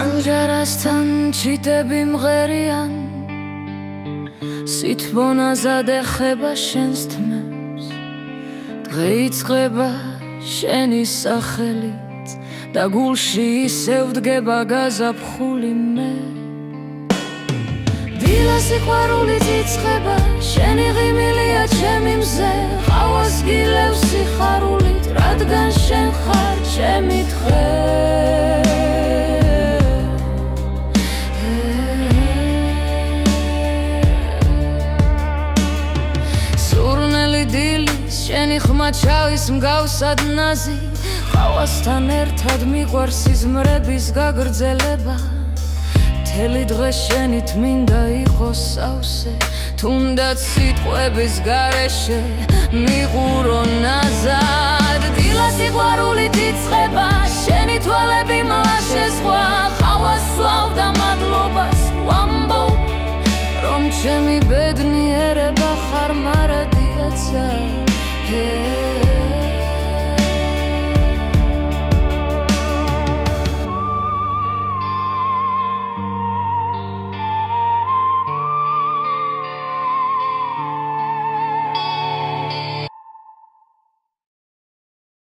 ანჯარასთან ჩიტები მღერიან სითბონაზად ეხება შენს თმებს დღე იწყება შენი სახელით და გულში ისევ დგება გაზაფხული მე დილა სიყვარულით იწყება შენი ღიმილია ჩემი მზე ყავას გილევს სიხარულით რადგან შენ ხარ ჩემი დღე შენი ხმა ჩავის მსგავსად ნაზი ყავასთან ერთად მიყვარს სიზმრების გაგრძელება მთელი დღე შენით მინდა იყოს სავსე თუნდაც სიტყვების გარეშე მიყურო ნაზად დილა სიყვარულით იწყება შენი თვალები მლაშე სხვა ყავას სვავ და მადლობას ვამბობ რომ ჩემი